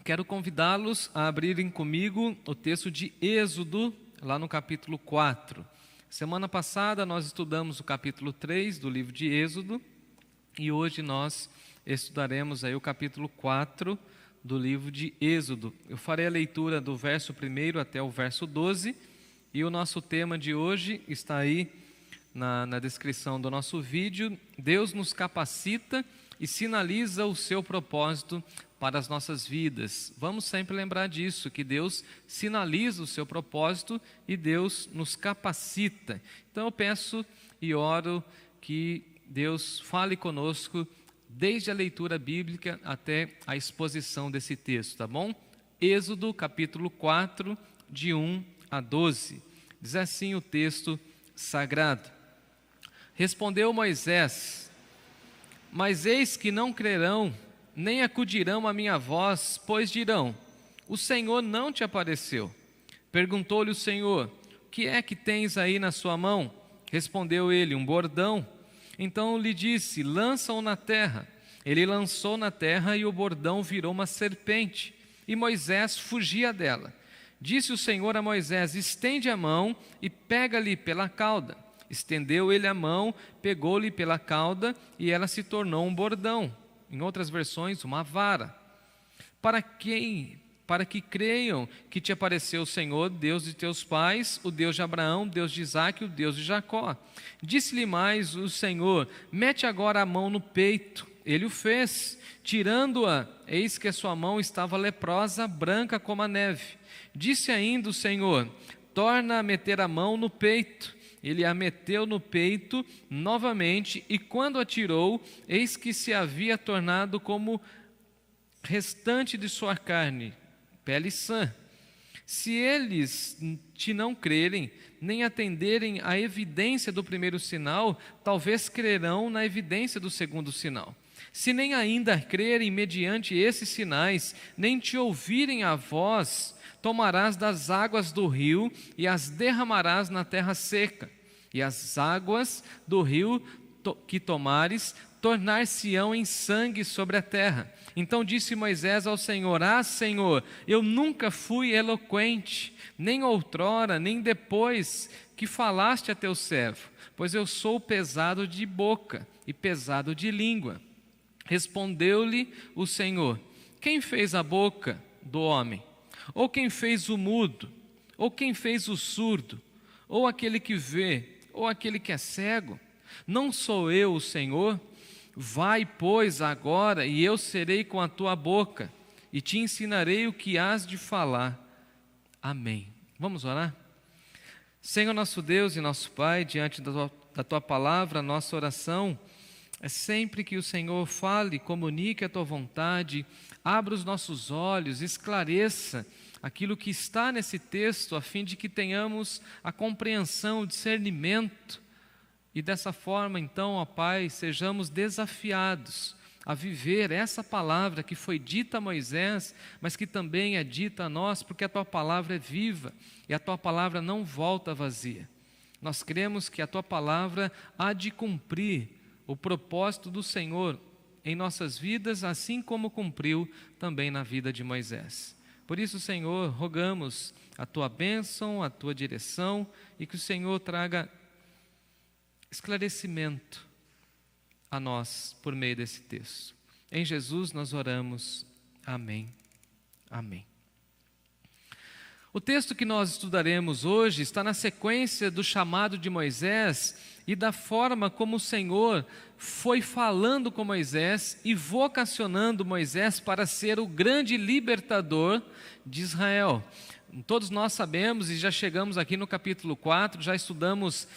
quero convidá-los a abrirem comigo o texto de Êxodo, lá no capítulo 4. Semana passada nós estudamos o capítulo 3 do livro de Êxodo e hoje nós estudaremos aí o capítulo 4 do livro de Êxodo. Eu farei a leitura do verso 1 até o verso 12 e o nosso tema de hoje está aí na descrição do nosso vídeo. Deus nos capacita e sinaliza o seu propósito para as nossas vidas. Vamos sempre lembrar disso, que Deus sinaliza o seu propósito e Deus nos capacita. Então eu peço e oro que Deus fale conosco desde a leitura bíblica até a exposição desse texto, tá bom? Êxodo capítulo 4, de 1 a 12. Diz assim o texto sagrado. Respondeu Moisés: mas eis que não crerão, nem acudirão à minha voz, pois dirão: o Senhor não te apareceu. Perguntou-lhe o Senhor: o que é que tens aí na sua mão? Respondeu ele: um bordão. Então lhe disse: lança-o na terra. Ele lançou na terra e o bordão virou uma serpente, e Moisés fugia dela. Disse o Senhor a Moisés: estende a mão e pega-lhe pela cauda. Estendeu ele a mão, pegou-lhe pela cauda e ela se tornou um bordão. Em outras versões, uma vara. Para que creiam que te apareceu o Senhor, Deus de teus pais, o Deus de Abraão, Deus de Isaque e o Deus de Jacó. Disse-lhe mais o Senhor: mete agora a mão no peito. Ele o fez. Tirando-a, eis que a sua mão estava leprosa, branca como a neve. Disse ainda o Senhor: torna a meter a mão no peito. Ele a meteu no peito novamente, e quando a tirou, eis que se havia tornado como restante de sua carne, pele sã. Se eles te não crerem, nem atenderem à evidência do primeiro sinal, talvez crerão na evidência do segundo sinal. Se nem ainda crerem mediante esses sinais, nem te ouvirem a voz, tomarás das águas do rio e as derramarás na terra seca. E as águas do rio que tomares tornar-se-ão em sangue sobre a terra. Então disse Moisés ao Senhor: ah, Senhor, eu nunca fui eloquente, nem outrora, nem depois que falaste a teu servo, pois eu sou pesado de boca e pesado de língua. Respondeu-lhe o Senhor: quem fez a boca do homem? Ou quem fez o mudo? Ou quem fez o surdo? Ou aquele que vê? Ou aquele que é cego? Não sou eu o Senhor? Vai, pois, agora, e eu serei com a tua boca, e te ensinarei o que hás de falar. Amém. Vamos orar? Senhor nosso Deus e nosso Pai, diante da tua palavra, a nossa oração é sempre que o Senhor fale, comunique a tua vontade, abra os nossos olhos, esclareça aquilo que está nesse texto, a fim de que tenhamos a compreensão, o discernimento, e dessa forma, então, ó Pai, sejamos desafiados a viver essa palavra que foi dita a Moisés, mas que também é dita a nós, porque a tua palavra é viva e a tua palavra não volta vazia. Nós cremos que a tua palavra há de cumprir o propósito do Senhor em nossas vidas, assim como cumpriu também na vida de Moisés. Por isso, Senhor, rogamos a tua bênção, a tua direção, e que o Senhor traga esclarecimento a nós por meio desse texto. Em Jesus nós oramos. Amém. Amém. O texto que nós estudaremos hoje está na sequência do chamado de Moisés e da forma como o Senhor foi falando com Moisés e vocacionando Moisés para ser o grande libertador de Israel. Todos nós sabemos, e já chegamos aqui no capítulo 4, já estudamos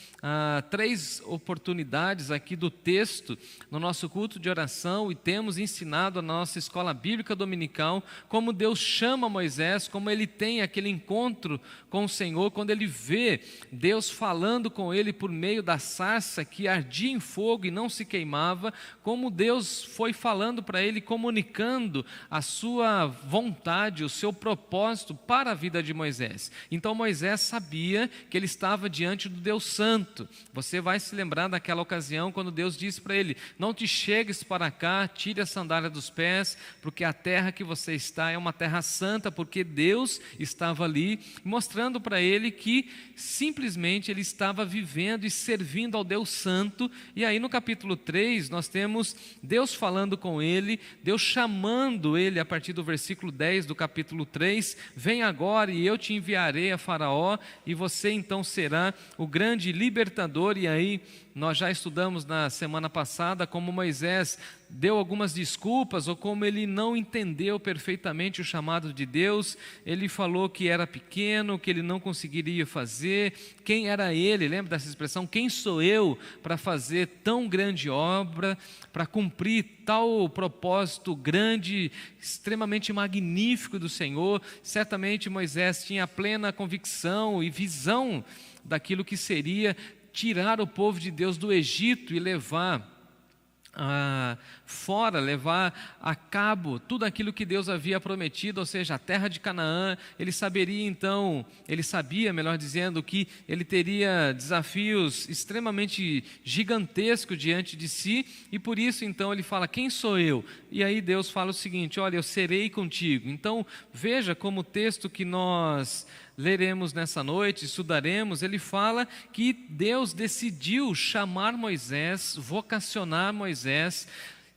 3 oportunidades aqui do texto no nosso culto de oração, e temos ensinado na nossa escola bíblica dominical como Deus chama Moisés, como ele tem aquele encontro com o Senhor, quando ele vê Deus falando com ele por meio da sarça que ardia em fogo e não se queimava, como Deus foi falando para ele, comunicando a sua vontade, o seu propósito para a vida vida de Moisés. Então Moisés sabia que ele estava diante do Deus Santo. Você vai se lembrar daquela ocasião quando Deus disse para ele: não te chegues para cá, tire a sandália dos pés, porque a terra que você está é uma terra santa, porque Deus estava ali, mostrando para ele que simplesmente ele estava vivendo e servindo ao Deus Santo. E aí no capítulo 3 nós temos Deus falando com ele, Deus chamando ele a partir do versículo 10 do capítulo 3: vem agora e eu te enviarei a Faraó, e você então será o grande libertador. E aí nós já estudamos na semana passada como Moisés deu algumas desculpas, ou como ele não entendeu perfeitamente o chamado de Deus. Ele falou que era pequeno, que ele não conseguiria fazer. Quem era ele? Lembra dessa expressão? Quem sou eu para fazer tão grande obra, para cumprir tal propósito grande, extremamente magnífico do Senhor? Certamente Moisés tinha plena convicção e visão daquilo que seria tirar o povo de Deus do Egito e levar levar a cabo tudo aquilo que Deus havia prometido, ou seja, a terra de Canaã. Ele sabia, melhor dizendo, que ele teria desafios extremamente gigantescos diante de si, e por isso então ele fala: quem sou eu? E aí Deus fala o seguinte: olha, eu serei contigo. Então veja como o texto que nós leremos nessa noite, estudaremos, ele fala que Deus decidiu chamar Moisés, vocacionar Moisés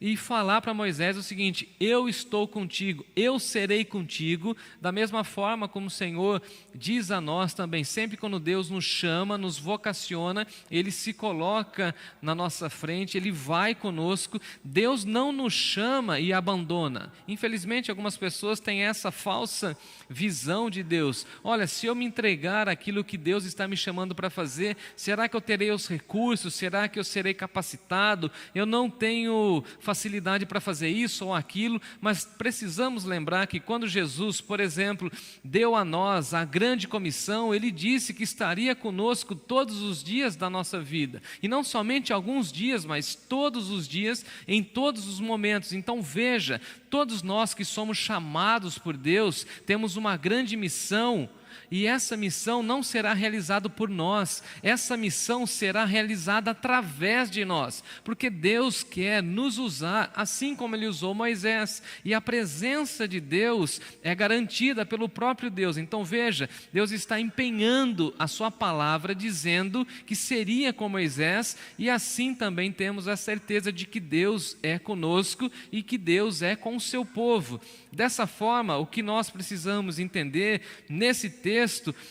e falar para Moisés o seguinte: eu estou contigo, eu serei contigo. Da mesma forma como o Senhor diz a nós também, sempre quando Deus nos chama, nos vocaciona, Ele se coloca na nossa frente, Ele vai conosco. Deus não nos chama e abandona. Infelizmente algumas pessoas têm essa falsa visão de Deus: olha, se eu me entregar àquilo que Deus está me chamando para fazer, será que eu terei os recursos? Será que eu serei capacitado? Eu não tenho facilidade para fazer isso ou aquilo. Mas precisamos lembrar que quando Jesus, por exemplo, deu a nós a grande comissão, Ele disse que estaria conosco todos os dias da nossa vida, e não somente alguns dias, mas todos os dias, em todos os momentos. Então veja, todos nós que somos chamados por Deus, temos uma grande missão. E essa missão não será realizada por nós, essa missão será realizada através de nós, porque Deus quer nos usar assim como Ele usou Moisés, e a presença de Deus é garantida pelo próprio Deus. Então veja, Deus está empenhando a sua palavra, dizendo que seria com Moisés, e assim também temos a certeza de que Deus é conosco e que Deus é com o seu povo. Dessa forma, o que nós precisamos entender nesse texto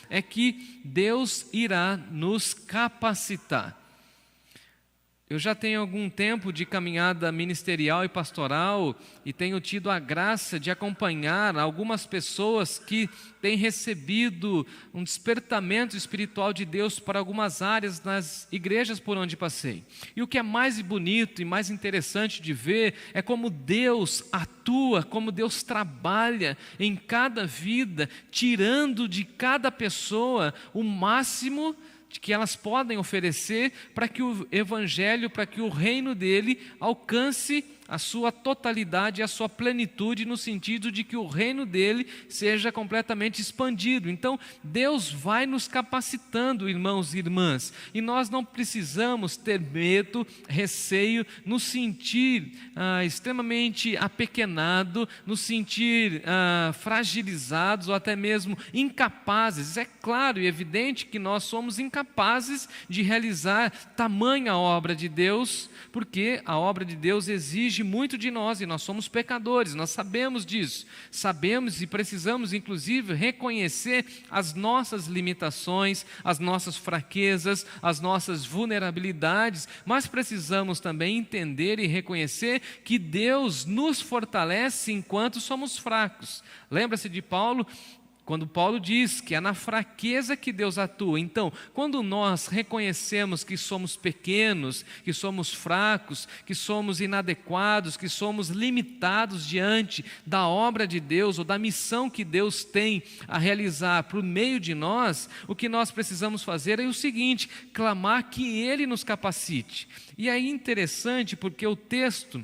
é que Deus irá nos capacitar. Eu já tenho algum tempo de caminhada ministerial e pastoral e tenho tido a graça de acompanhar algumas pessoas que têm recebido um despertamento espiritual de Deus para algumas áreas nas igrejas por onde passei. E o que é mais bonito e mais interessante de ver é como Deus atua, como Deus trabalha em cada vida, tirando de cada pessoa o máximo que elas podem oferecer para que o Evangelho, para que o reino dele alcance a sua totalidade, a sua plenitude, no sentido de que o reino dele seja completamente expandido. Então Deus vai nos capacitando, irmãos e irmãs, e nós não precisamos ter medo, receio, nos sentir extremamente apequenado, nos sentir fragilizados ou até mesmo incapazes. É claro e evidente que nós somos incapazes de realizar tamanha obra de Deus, porque a obra de Deus exige muito de nós e nós somos pecadores, nós sabemos disso, sabemos e precisamos inclusive reconhecer as nossas limitações, as nossas fraquezas, as nossas vulnerabilidades, mas precisamos também entender e reconhecer que Deus nos fortalece enquanto somos fracos. Lembra-se de Paulo? Quando Paulo diz que é na fraqueza que Deus atua. Então, quando nós reconhecemos que somos pequenos, que somos fracos, que somos inadequados, que somos limitados diante da obra de Deus ou da missão que Deus tem a realizar por meio de nós, o que nós precisamos fazer é o seguinte: clamar que Ele nos capacite. E é interessante porque o texto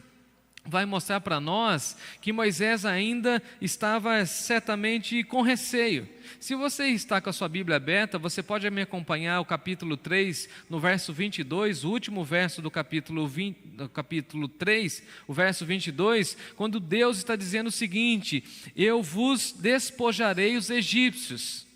vai mostrar para nós que Moisés ainda estava certamente com receio. Se você está com a sua Bíblia aberta, você pode me acompanhar o capítulo 3, no verso 22, o último verso do capítulo 3, o verso 22, quando Deus está dizendo o seguinte: eu vos despojarei os egípcios.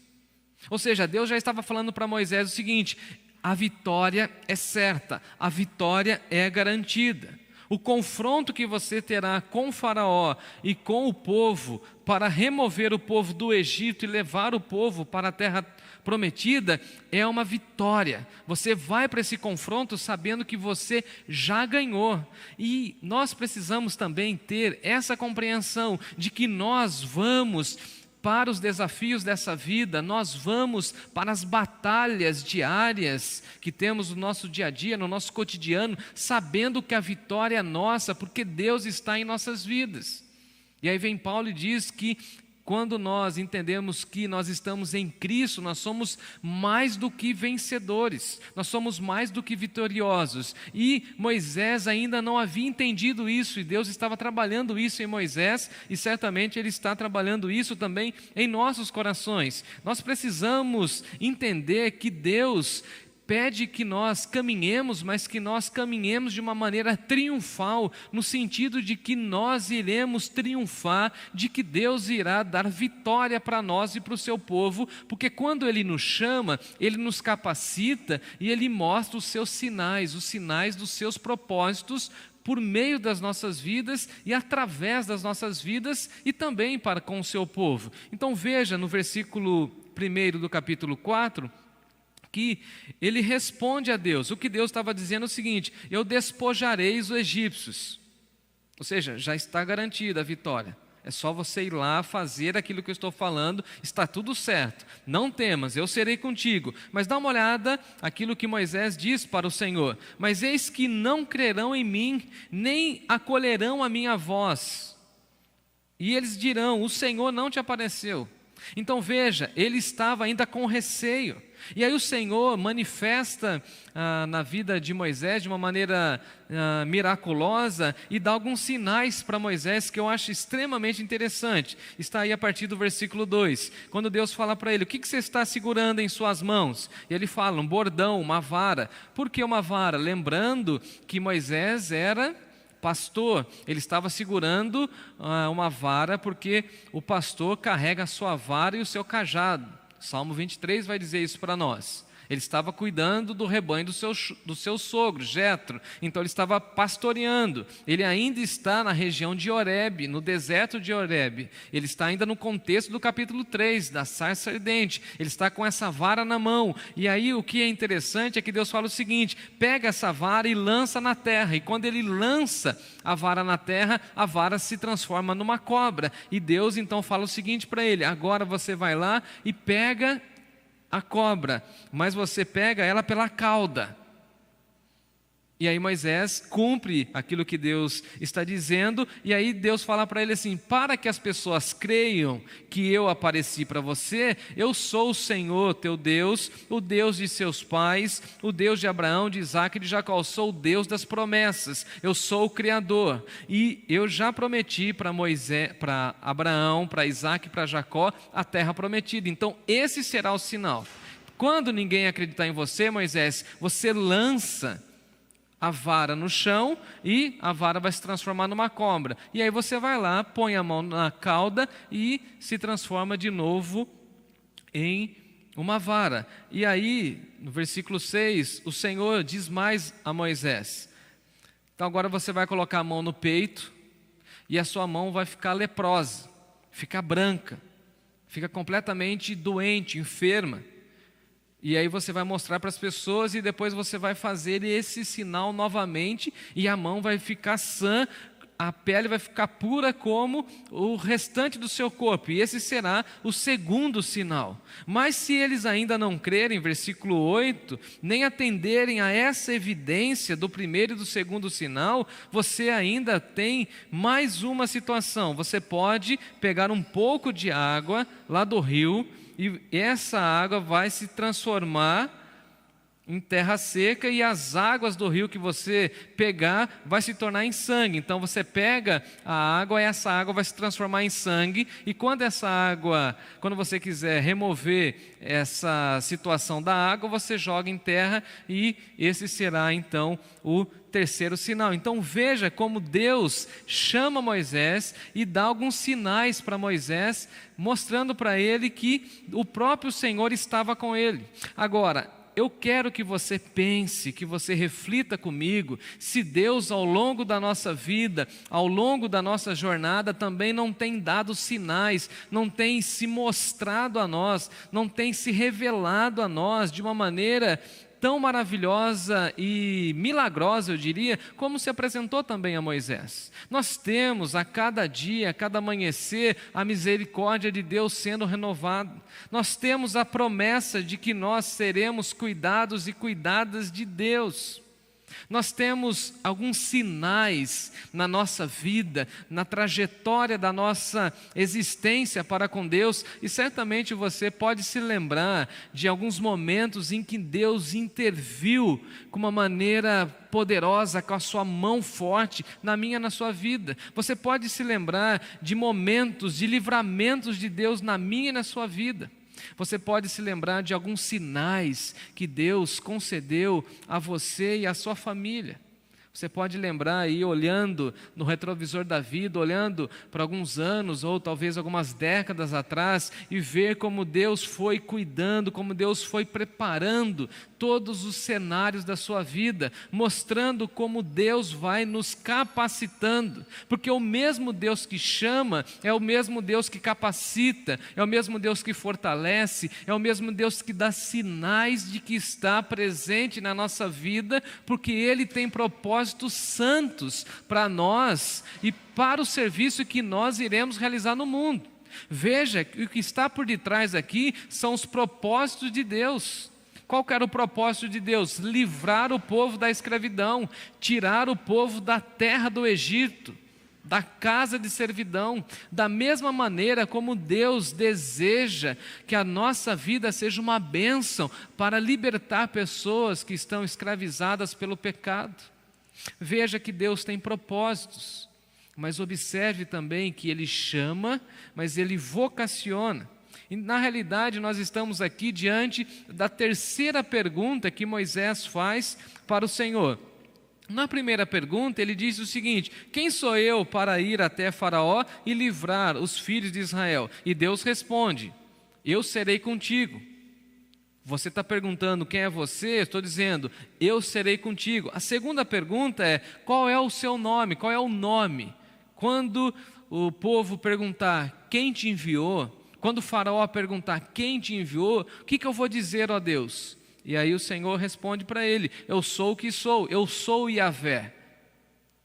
Ou seja, Deus já estava falando para Moisés o seguinte: a vitória é certa, a vitória é garantida. O confronto que você terá com Faraó e com o povo para remover o povo do Egito e levar o povo para a terra prometida é uma vitória. Você vai para esse confronto sabendo que você já ganhou. E nós precisamos também ter essa compreensão de que nós vamos para os desafios dessa vida, nós vamos para as batalhas diárias que temos no nosso dia a dia, no nosso cotidiano, sabendo que a vitória é nossa, porque Deus está em nossas vidas. E aí vem Paulo e diz que quando nós entendemos que nós estamos em Cristo, nós somos mais do que vencedores, nós somos mais do que vitoriosos. E Moisés ainda não havia entendido isso, e Deus estava trabalhando isso em Moisés, e certamente Ele está trabalhando isso também em nossos corações. Nós precisamos entender que Deus pede que nós caminhemos, mas que nós caminhemos de uma maneira triunfal, no sentido de que nós iremos triunfar, de que Deus irá dar vitória para nós e para o seu povo, porque quando Ele nos chama, Ele nos capacita e Ele mostra os seus sinais, os sinais dos seus propósitos, por meio das nossas vidas e através das nossas vidas e também para com o seu povo. Então veja no versículo 1 do capítulo 4, que ele responde a Deus. O que Deus estava dizendo é o seguinte: eu despojarei os egípcios. Ou seja, já está garantida a vitória. É só você ir lá fazer aquilo que eu estou falando, está tudo certo. Não temas, eu serei contigo. Mas dá uma olhada aquilo que Moisés diz para o Senhor: mas eis que não crerão em mim, nem acolherão a minha voz. E eles dirão: o Senhor não te apareceu. Então veja, ele estava ainda com receio. E aí o Senhor manifesta na vida de Moisés de uma maneira miraculosa e dá alguns sinais para Moisés que eu acho extremamente interessante. Está aí a partir do versículo 2, quando Deus fala para ele: o que você está segurando em suas mãos? E ele fala: um bordão, uma vara. Por que uma vara? Lembrando que Moisés era pastor, ele estava segurando uma vara, porque o pastor carrega a sua vara e o seu cajado. Salmo 23 vai dizer isso para nós. Ele estava cuidando do rebanho do seu sogro, Jetro. Então ele estava pastoreando. Ele ainda está na região de Horebe, no deserto de Horebe. Ele está ainda no contexto do capítulo 3, da sarça ardente. Ele está com essa vara na mão. E aí o que é interessante é que Deus fala o seguinte: pega essa vara e lança na terra. E quando ele lança a vara na terra, a vara se transforma numa cobra. E Deus então fala o seguinte para ele: agora você vai lá e pega a cobra, mas você pega ela pela cauda. E aí Moisés cumpre aquilo que Deus está dizendo, e aí Deus fala para ele assim: para que as pessoas creiam que eu apareci para você, eu sou o Senhor teu Deus, o Deus de seus pais, o Deus de Abraão, de Isaque e de Jacó. Eu sou o Deus das promessas, eu sou o Criador, e eu já prometi para Moisés, para Abraão, para Isaque e para Jacó a terra prometida. Então esse será o sinal. Quando ninguém acreditar em você, Moisés, você lança a vara no chão e a vara vai se transformar numa cobra. E aí você vai lá, põe a mão na cauda e se transforma de novo em uma vara. E aí, no versículo 6, o Senhor diz mais a Moisés: então agora você vai colocar a mão no peito e a sua mão vai ficar leprosa, fica branca, fica completamente doente, enferma. E aí você vai mostrar para as pessoas e depois você vai fazer esse sinal novamente e a mão vai ficar sã, a pele vai ficar pura como o restante do seu corpo. E esse será o segundo sinal. Mas se eles ainda não crerem, versículo 8, nem atenderem a essa evidência do primeiro e do segundo sinal, você ainda tem mais uma situação. Você pode pegar um pouco de água lá do rio, e essa água vai se transformar em terra seca, e as águas do rio que você pegar vai se tornar em sangue. Então você pega a água e essa água vai se transformar em sangue, e quando você quiser remover essa situação da água, você joga em terra, e esse será então o terceiro sinal. Então veja como Deus chama Moisés e dá alguns sinais para Moisés, mostrando para ele que o próprio Senhor estava com ele. Agora, eu quero que você pense, que você reflita comigo, se Deus ao longo da nossa vida, ao longo da nossa jornada, também não tem dado sinais, não tem se mostrado a nós, não tem se revelado a nós de uma maneira tão maravilhosa e milagrosa, eu diria, como se apresentou também a Moisés. Nós temos a cada dia, a cada amanhecer, a misericórdia de Deus sendo renovada. Nós temos a promessa de que nós seremos cuidados e cuidadas de Deus. Nós temos alguns sinais na nossa vida, na trajetória da nossa existência para com Deus, e certamente você pode se lembrar de alguns momentos em que Deus interviu com uma maneira poderosa, com a sua mão forte na minha e na sua vida. Você pode se lembrar de momentos, de livramentos de Deus na minha e na sua vida. Você pode se lembrar de alguns sinais que Deus concedeu a você e à sua família. Você pode lembrar aí, olhando no retrovisor da vida, olhando para alguns anos ou talvez algumas décadas atrás, e ver como Deus foi cuidando, como Deus foi preparando todos os cenários da sua vida, mostrando como Deus vai nos capacitando, porque o mesmo Deus que chama é o mesmo Deus que capacita, é o mesmo Deus que fortalece, é o mesmo Deus que dá sinais de que está presente na nossa vida, porque Ele tem propósitos santos para nós e para o serviço que nós iremos realizar no mundo. Veja que o que está por detrás aqui são os propósitos de Deus. Qual que era o propósito de Deus? Livrar o povo da escravidão, tirar o povo da terra do Egito, da casa de servidão. Da mesma maneira como Deus deseja que a nossa vida seja uma bênção para libertar pessoas que estão escravizadas pelo pecado. Veja que Deus tem propósitos, mas observe também que Ele chama, mas Ele vocaciona. E na realidade nós estamos aqui diante da terceira pergunta que Moisés faz para o Senhor. Na primeira pergunta ele diz o seguinte: quem sou eu para ir até Faraó e livrar os filhos de Israel? E Deus responde: eu serei contigo. Você está perguntando quem é você? Estou dizendo, eu serei contigo. A segunda pergunta é, qual é o seu nome? Qual é o nome? Quando o povo perguntar quem te enviou, quando o faraó perguntar quem te enviou, o que eu vou dizer, ó Deus? E aí o Senhor responde para ele: eu sou o que sou, eu sou Yahvé,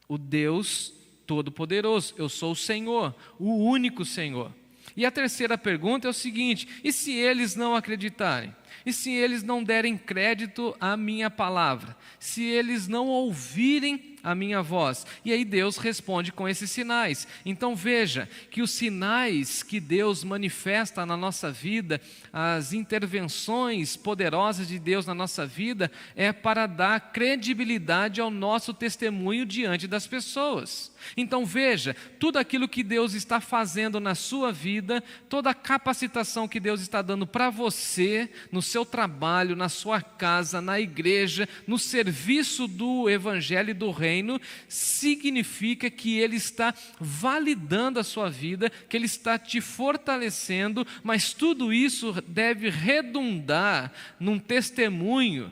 o Deus Todo-Poderoso, eu sou o Senhor, o único Senhor. E a terceira pergunta é o seguinte: e se eles não acreditarem? E se eles não derem crédito à minha palavra? Se eles não ouvirem a minha voz? E aí Deus responde com esses sinais. Então veja que os sinais que Deus manifesta na nossa vida, as intervenções poderosas de Deus na nossa vida, é para dar credibilidade ao nosso testemunho diante das pessoas. Então veja, tudo aquilo que Deus está fazendo na sua vida, toda a capacitação que Deus está dando para você, no seu trabalho, na sua casa, na igreja, no serviço do Evangelho e do Reino, significa que Ele está validando a sua vida, que Ele está te fortalecendo, mas tudo isso deve redundar num testemunho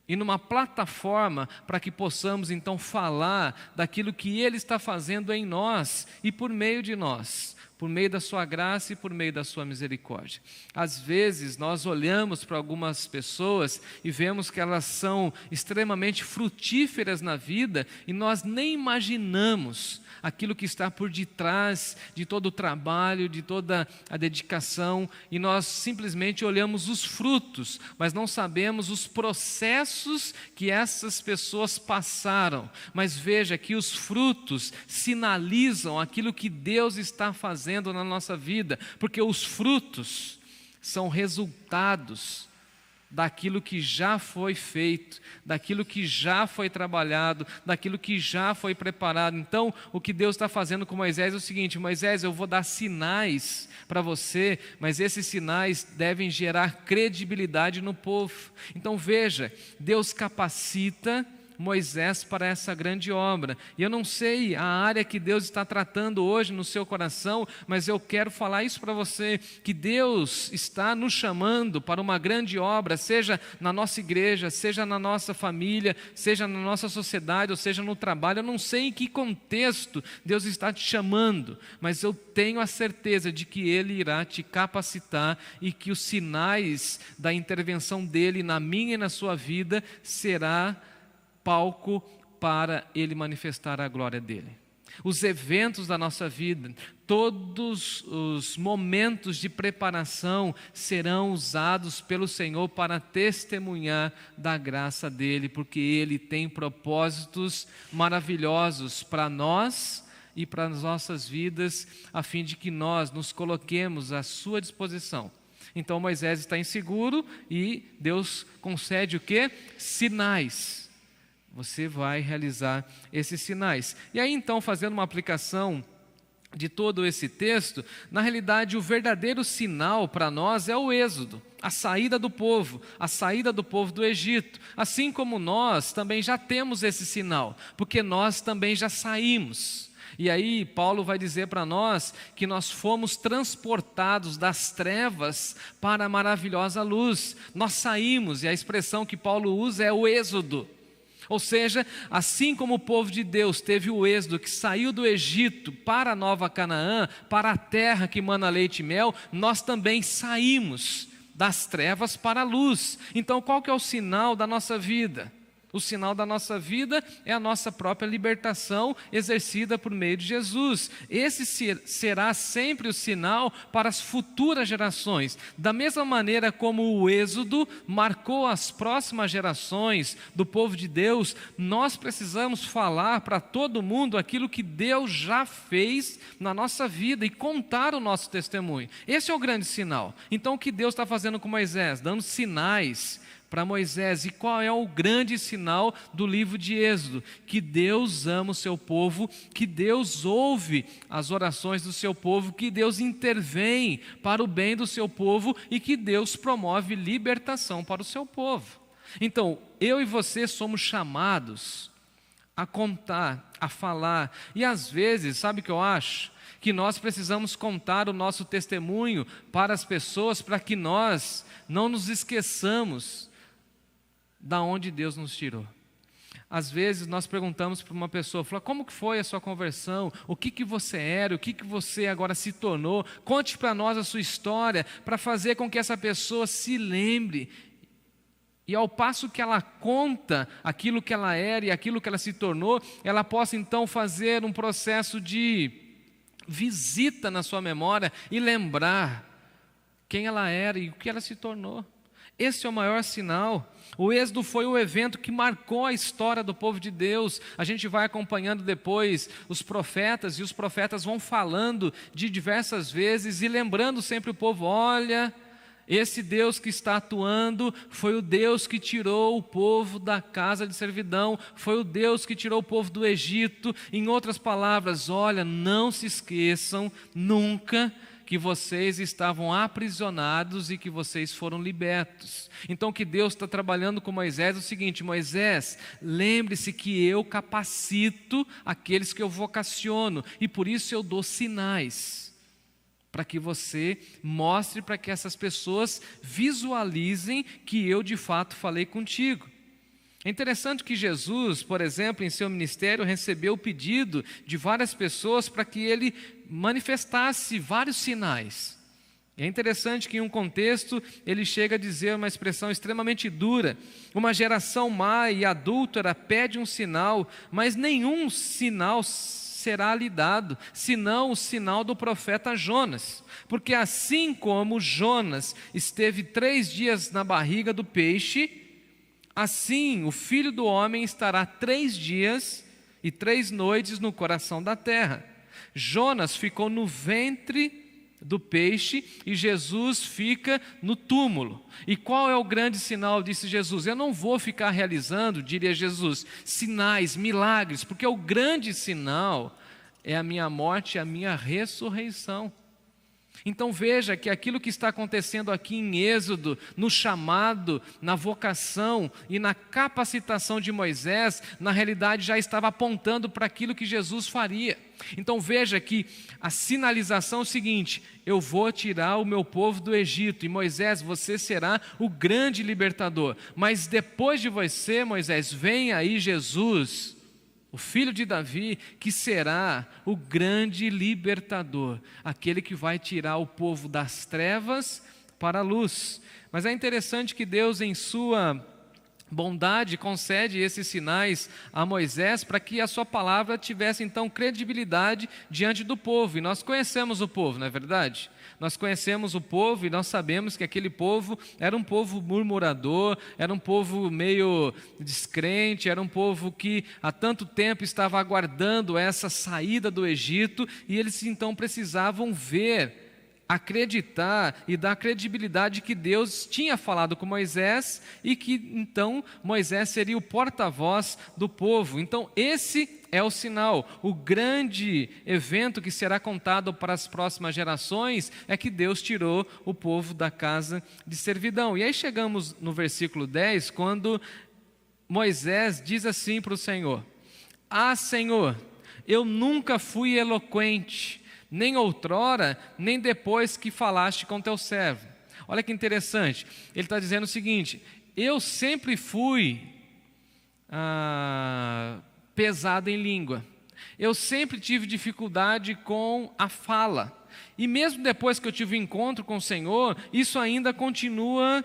e numa plataforma para que possamos então falar daquilo que Ele está fazendo em nós e por meio de nós, por meio da sua graça e por meio da sua misericórdia. Às vezes nós olhamos para algumas pessoas e vemos que elas são extremamente frutíferas na vida e nós nem imaginamos aquilo que está por detrás de todo o trabalho, de toda a dedicação, e nós simplesmente olhamos os frutos, mas não sabemos os processos que essas pessoas passaram. Mas veja que os frutos sinalizam aquilo que Deus está fazendo na nossa vida, porque os frutos são resultados daquilo que já foi feito, daquilo que já foi trabalhado, daquilo que já foi preparado. Então, o que Deus está fazendo com Moisés é o seguinte: Moisés, eu vou dar sinais para você, mas esses sinais devem gerar credibilidade no povo. Então veja, Deus capacita Moisés para essa grande obra. E eu não sei a área que Deus está tratando hoje no seu coração, mas eu quero falar isso para você, que Deus está nos chamando para uma grande obra, seja na nossa igreja, seja na nossa família, seja na nossa sociedade, ou seja no trabalho. Eu não sei em que contexto Deus está te chamando, mas eu tenho a certeza de que Ele irá te capacitar e que os sinais da intervenção dEle na minha e na sua vida será palco para Ele manifestar a glória dEle. Os eventos da nossa vida, todos os momentos de preparação serão usados pelo Senhor para testemunhar da graça dEle, porque Ele tem propósitos maravilhosos para nós e para as nossas vidas, a fim de que nós nos coloquemos à sua disposição. Então Moisés está inseguro e Deus concede o quê? Sinais. Você vai realizar esses sinais. E aí então, fazendo uma aplicação de todo esse texto, na realidade o verdadeiro sinal para nós é o êxodo, a saída do povo do Egito. Assim como nós também já temos esse sinal, porque nós também já saímos. E aí Paulo vai dizer para nós que nós fomos transportados das trevas para a maravilhosa luz. Nós saímos, e a expressão que Paulo usa é o êxodo. Ou seja, assim como o povo de Deus teve o êxodo que saiu do Egito para a Nova Canaã, para a terra que mana leite e mel, nós também saímos das trevas para a luz. Então qual que é o sinal da nossa vida? O sinal da nossa vida é a nossa própria libertação exercida por meio de Jesus. Esse será sempre o sinal para as futuras gerações. Da mesma maneira como o êxodo marcou as próximas gerações do povo de Deus, nós precisamos falar para todo mundo aquilo que Deus já fez na nossa vida e contar o nosso testemunho. Esse é o grande sinal. Então o que Deus está fazendo com Moisés? Dando sinais para Moisés. E qual é o grande sinal do livro de Êxodo? Que Deus ama o seu povo, que Deus ouve as orações do seu povo, que Deus intervém para o bem do seu povo e que Deus promove libertação para o seu povo. Então, eu e você somos chamados a contar, a falar, e às vezes, sabe o que eu acho? Que nós precisamos contar o nosso testemunho para as pessoas, para que nós não nos esqueçamos da onde Deus nos tirou. Às vezes nós perguntamos para uma pessoa, como que foi a sua conversão? O que você era? O que você agora se tornou? Conte para nós a sua história, para fazer com que essa pessoa se lembre. E ao passo que ela conta aquilo que ela era e aquilo que ela se tornou, ela possa então fazer um processo de visita na sua memória e lembrar quem ela era e o que ela se tornou. Esse é o maior sinal. O êxodo foi o evento que marcou a história do povo de Deus. A gente vai acompanhando depois os profetas, e os profetas vão falando de diversas vezes e lembrando sempre o povo: olha, esse Deus que está atuando foi o Deus que tirou o povo da casa de servidão, foi o Deus que tirou o povo do Egito. Em outras palavras, olha, não se esqueçam nunca que vocês estavam aprisionados e que vocês foram libertos. Então, que Deus está trabalhando com Moisés é o seguinte: Moisés, lembre-se que eu capacito aqueles que eu vocaciono, e por isso eu dou sinais, para que você mostre, para que essas pessoas visualizem que eu de fato falei contigo. É interessante que Jesus, por exemplo, em seu ministério, recebeu o pedido de várias pessoas para que ele manifestasse vários sinais. É interessante que em um contexto ele chega a dizer uma expressão extremamente dura: uma geração má e adúltera pede um sinal, mas nenhum sinal será lhe dado, senão o sinal do profeta Jonas. Porque assim como Jonas esteve 3 dias na barriga do peixe, assim o Filho do Homem estará 3 dias e 3 noites no coração da terra. Jonas ficou no ventre do peixe e Jesus fica no túmulo. E qual é o grande sinal, disse Jesus? Eu não vou ficar realizando, diria Jesus, sinais, milagres, porque o grande sinal é a minha morte e a minha ressurreição. Então veja que aquilo que está acontecendo aqui em Êxodo, no chamado, na vocação e na capacitação de Moisés, na realidade já estava apontando para aquilo que Jesus faria. Então veja que a sinalização é o seguinte: eu vou tirar o meu povo do Egito, e Moisés, você será o grande libertador. Mas depois de você, Moisés, vem aí Jesus, o filho de Davi, que será o grande libertador, aquele que vai tirar o povo das trevas para a luz. Mas é interessante que Deus, em sua bondade, concede esses sinais a Moisés para que a sua palavra tivesse então credibilidade diante do povo. E nós conhecemos o povo, não é verdade? Nós conhecemos o povo e nós sabemos que aquele povo era um povo murmurador, era um povo meio descrente, era um povo que há tanto tempo estava aguardando essa saída do Egito, e eles então precisavam ver, acreditar e dar credibilidade que Deus tinha falado com Moisés e que então Moisés seria o porta-voz do povo. Então esse é o sinal, o grande evento que será contado para as próximas gerações é que Deus tirou o povo da casa de servidão. E aí chegamos no versículo 10, quando Moisés diz assim para o Senhor: Ah, Senhor, eu nunca fui eloquente, nem outrora, nem depois que falaste com teu servo. Olha que interessante, ele está dizendo o seguinte: eu sempre fui pesado em língua, eu sempre tive dificuldade com a fala, e mesmo depois que eu tive um encontro com o Senhor, isso ainda continua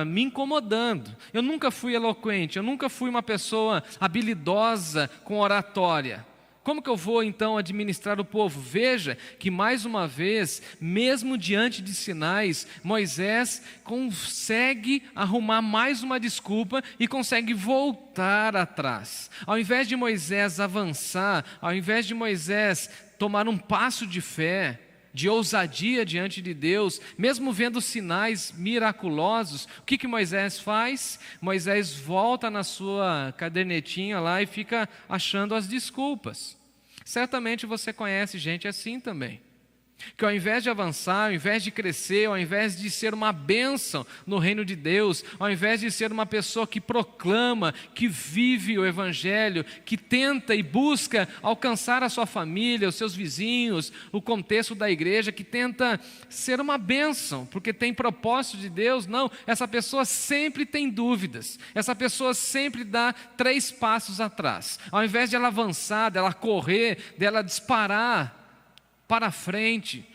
me incomodando. Eu nunca fui eloquente, eu nunca fui uma pessoa habilidosa com oratória. Como que eu vou então administrar o povo? Veja que mais uma vez, mesmo diante de sinais, Moisés consegue arrumar mais uma desculpa e consegue voltar atrás. Ao invés de Moisés avançar, ao invés de Moisés tomar um passo de fé, de ousadia diante de Deus, mesmo vendo sinais miraculosos, o que Moisés faz? Moisés volta na sua cadernetinha lá e fica achando as desculpas. Certamente você conhece gente assim também, que ao invés de avançar, ao invés de crescer, ao invés de ser uma bênção no reino de Deus, ao invés de ser uma pessoa que proclama, que vive o Evangelho, que tenta e busca alcançar a sua família, os seus vizinhos, o contexto da igreja, que tenta ser uma bênção, porque tem propósito de Deus, não, essa pessoa sempre tem dúvidas, essa pessoa sempre dá 3 passos atrás. Ao invés de ela avançar, dela correr, dela disparar para frente,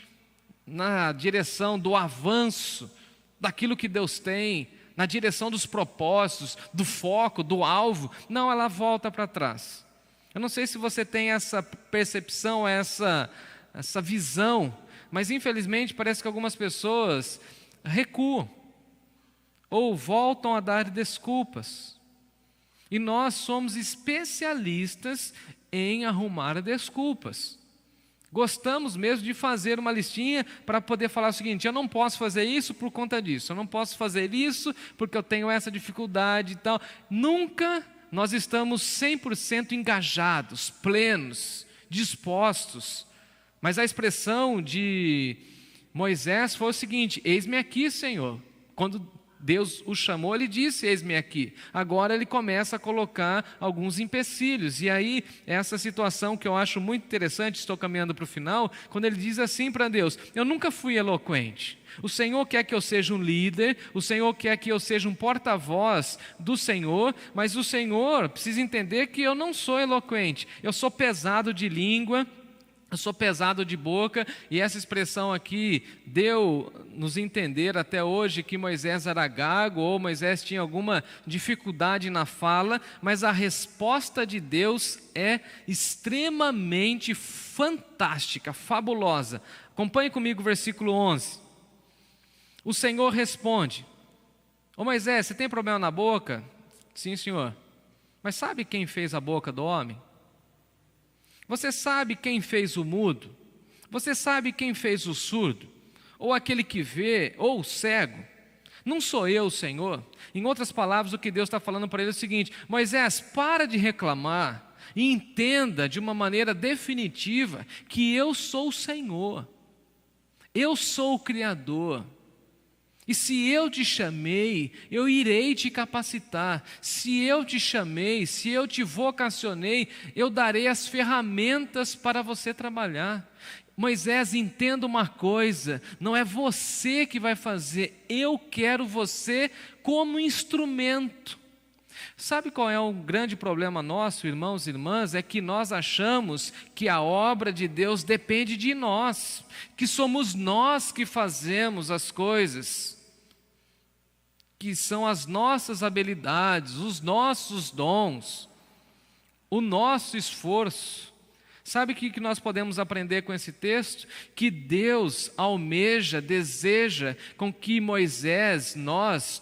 na direção do avanço, daquilo que Deus tem, na direção dos propósitos, do foco, do alvo, não, ela volta para trás. Eu não sei se você tem essa percepção, essa visão, mas infelizmente parece que algumas pessoas recuam, ou voltam a dar desculpas, e nós somos especialistas em arrumar desculpas. Gostamos mesmo de fazer uma listinha para poder falar o seguinte: eu não posso fazer isso por conta disso, eu não posso fazer isso porque eu tenho essa dificuldade e tal. Nunca nós estamos 100% engajados, plenos, dispostos. Mas a expressão de Moisés foi o seguinte: eis-me aqui, Senhor. Quando Deus o chamou, ele disse: eis-me aqui. Agora ele começa a colocar alguns empecilhos. E aí, essa situação que eu acho muito interessante, estou caminhando para o final, quando ele diz assim para Deus: eu nunca fui eloquente. O Senhor quer que eu seja um líder, o Senhor quer que eu seja um porta-voz do Senhor, mas o Senhor precisa entender que eu não sou eloquente, eu sou pesado de língua, eu sou pesado de boca. E essa expressão aqui deu nos entender até hoje que Moisés era gago, ou Moisés tinha alguma dificuldade na fala, mas a resposta de Deus é extremamente fantástica, fabulosa. Acompanhe comigo o versículo 11. O Senhor responde: ô Moisés, você tem problema na boca? Sim, Senhor. Mas sabe quem fez a boca do homem? Você sabe quem fez o mudo, Você sabe quem fez o surdo? Ou aquele que vê, ou o cego? Não sou eu, Senhor? Em outras palavras, o que Deus está falando para ele é o seguinte: Moisés, para de reclamar e entenda de uma maneira definitiva que eu sou o Senhor. Eu sou o Criador. E se eu te chamei, eu irei te capacitar. Se eu te chamei, se eu te vocacionei, eu darei as ferramentas para você trabalhar. Moisés, entenda uma coisa, não é você que vai fazer, eu quero você como instrumento. Sabe qual é o grande problema nosso, irmãos e irmãs? É que nós achamos que a obra de Deus depende de nós, que somos nós que fazemos as coisas, que são as nossas habilidades, os nossos dons, o nosso esforço. Sabe o que nós podemos aprender com esse texto? Que Deus almeja, deseja com que Moisés,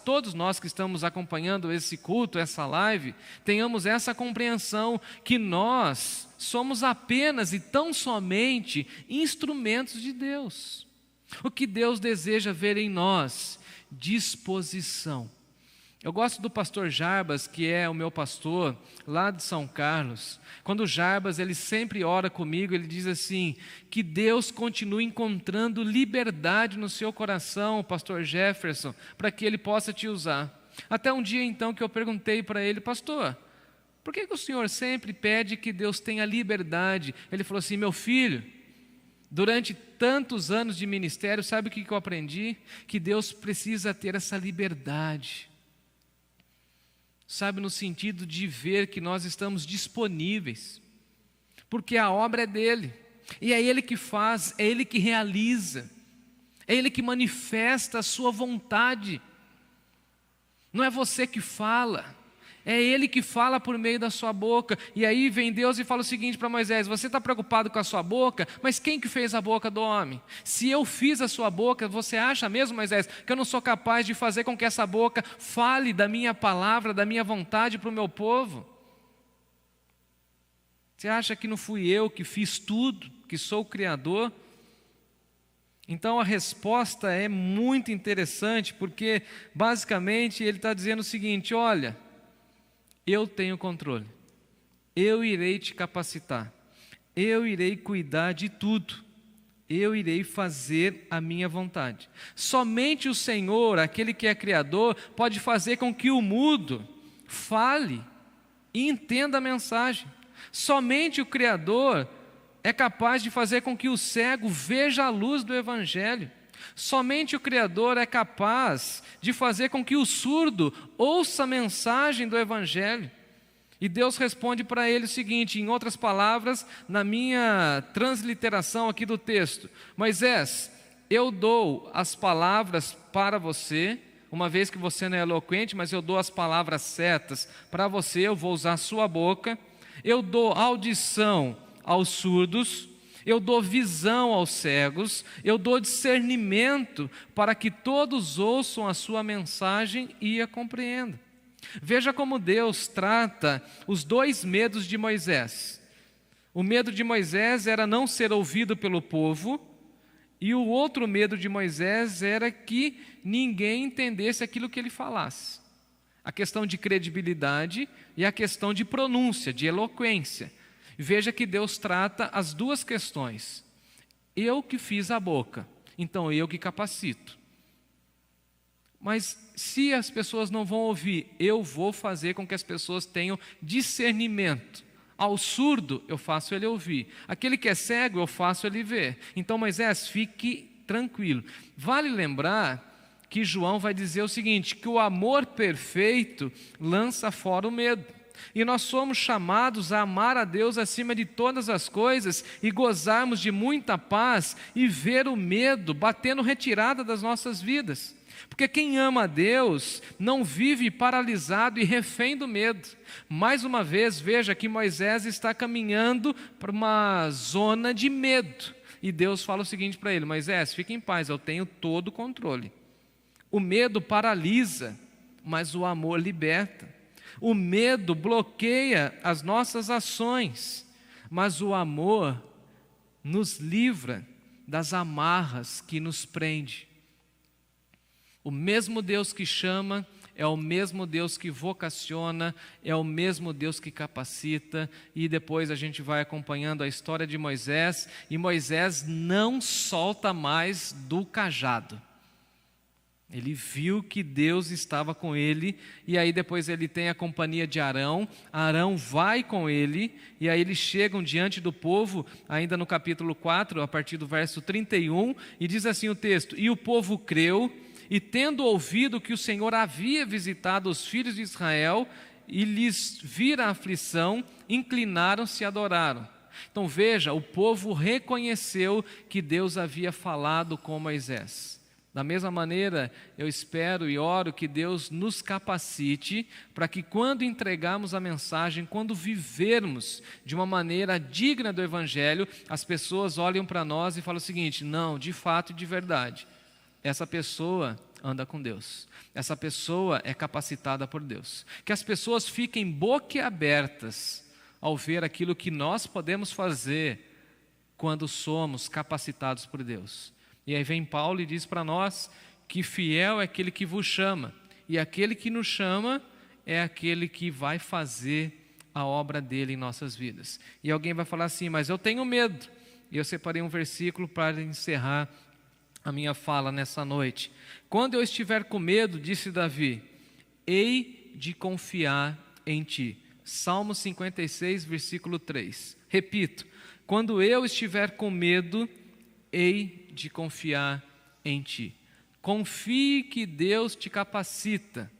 todos nós que estamos acompanhando esse culto, essa live, tenhamos essa compreensão que nós somos apenas e tão somente instrumentos de Deus. O que Deus deseja ver em nós? Disposição. Eu gosto do pastor Jarbas, que é o meu pastor lá de São Carlos. Quando o Jarbas, ele sempre ora comigo, ele diz assim, que Deus continue encontrando liberdade no seu coração, pastor Jefferson, para que ele possa te usar. Até um dia então que eu perguntei para ele, pastor, por que o senhor sempre pede que Deus tenha liberdade? Ele falou assim, meu filho, durante tantos anos de ministério, sabe o que eu aprendi? Que Deus precisa ter essa liberdade. Sabe, no sentido de ver que nós estamos disponíveis, porque a obra é dele, e é ele que faz, é ele que realiza, é ele que manifesta a sua vontade. Não é você que fala, é ele que fala por meio da sua boca. E aí vem Deus e fala o seguinte para Moisés: você está preocupado com a sua boca, mas quem que fez a boca do homem? Se eu fiz a sua boca, você acha mesmo, Moisés, que eu não sou capaz de fazer com que essa boca fale da minha palavra, da minha vontade para o meu povo? Você acha que não fui eu que fiz tudo, que sou o Criador? Então a resposta é muito interessante, porque basicamente ele está dizendo o seguinte: olha, eu tenho controle, eu irei te capacitar, eu irei cuidar de tudo, eu irei fazer a minha vontade. Somente o Senhor, aquele que é Criador, pode fazer com que o mudo fale e entenda a mensagem. Somente o Criador é capaz de fazer com que o cego veja a luz do Evangelho. Somente o Criador é capaz de fazer com que o surdo ouça a mensagem do Evangelho. E Deus responde para ele o seguinte, em outras palavras, na minha transliteração aqui do texto: Moisés, eu dou as palavras para você, uma vez que você não é eloquente, mas eu dou as palavras certas para você, eu vou usar a sua boca. Eu dou audição aos surdos, eu dou visão aos cegos, eu dou discernimento para que todos ouçam a sua mensagem e a compreendam. Veja como Deus trata os dois medos de Moisés. O medo de Moisés era não ser ouvido pelo povo, e o outro medo de Moisés era que ninguém entendesse aquilo que ele falasse. A questão de credibilidade e a questão de pronúncia, de eloquência. Veja que Deus trata as duas questões. Eu que fiz a boca, então eu que capacito. Mas se as pessoas não vão ouvir, eu vou fazer com que as pessoas tenham discernimento. Ao surdo, eu faço ele ouvir. Aquele que é cego, eu faço ele ver. Então, Moisés, fique tranquilo. Vale lembrar que João vai dizer o seguinte, que o amor perfeito lança fora o medo. E nós somos chamados a amar a Deus acima de todas as coisas e gozarmos de muita paz e ver o medo batendo retirada das nossas vidas. Porque quem ama a Deus não vive paralisado e refém do medo. Mais uma vez, veja que Moisés está caminhando para uma zona de medo. E Deus fala o seguinte para ele: Moisés, fique em paz, eu tenho todo o controle. O medo paralisa, mas o amor liberta. O medo bloqueia as nossas ações, mas o amor nos livra das amarras que nos prende. O mesmo Deus que chama é o mesmo Deus que vocaciona, é o mesmo Deus que capacita. E depois a gente vai acompanhando a história de Moisés, e Moisés não solta mais do cajado. Ele viu que Deus estava com ele, e aí depois ele tem a companhia de Arão. Arão vai com ele, e aí eles chegam diante do povo, ainda no capítulo 4, a partir do verso 31, e diz assim o texto: e o povo creu, e tendo ouvido que o Senhor havia visitado os filhos de Israel, e lhes vira a aflição, inclinaram-se e adoraram. Então veja, o povo reconheceu que Deus havia falado com Moisés. Da mesma maneira, eu espero e oro que Deus nos capacite para que quando entregarmos a mensagem, quando vivermos de uma maneira digna do Evangelho, as pessoas olhem para nós e falem o seguinte: não, de fato e de verdade, essa pessoa anda com Deus, essa pessoa é capacitada por Deus. Que as pessoas fiquem boquiabertas ao ver aquilo que nós podemos fazer quando somos capacitados por Deus. E aí vem Paulo e diz para nós que fiel é aquele que vos chama, e aquele que nos chama é aquele que vai fazer a obra dele em nossas vidas. E alguém vai falar assim: mas eu tenho medo. E eu separei um versículo para encerrar a minha fala nessa noite. Quando eu estiver com medo, disse Davi, hei de confiar em ti. Salmo 56, versículo 3. Repito, quando eu estiver com medo, hei de confiar em ti. Confie que Deus te capacita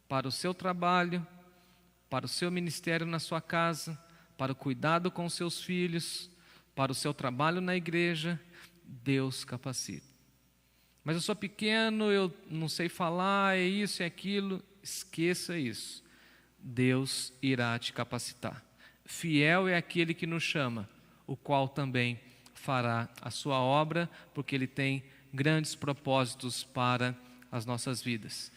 para o seu trabalho, para o seu ministério na sua casa, para o cuidado com os seus filhos, para o seu trabalho na igreja. Deus capacita. Mas eu sou pequeno, eu não sei falar, é isso, é aquilo. Esqueça isso. Deus irá te capacitar. Fiel é aquele que nos chama, o qual também fará a sua obra, porque Ele tem grandes propósitos para as nossas vidas.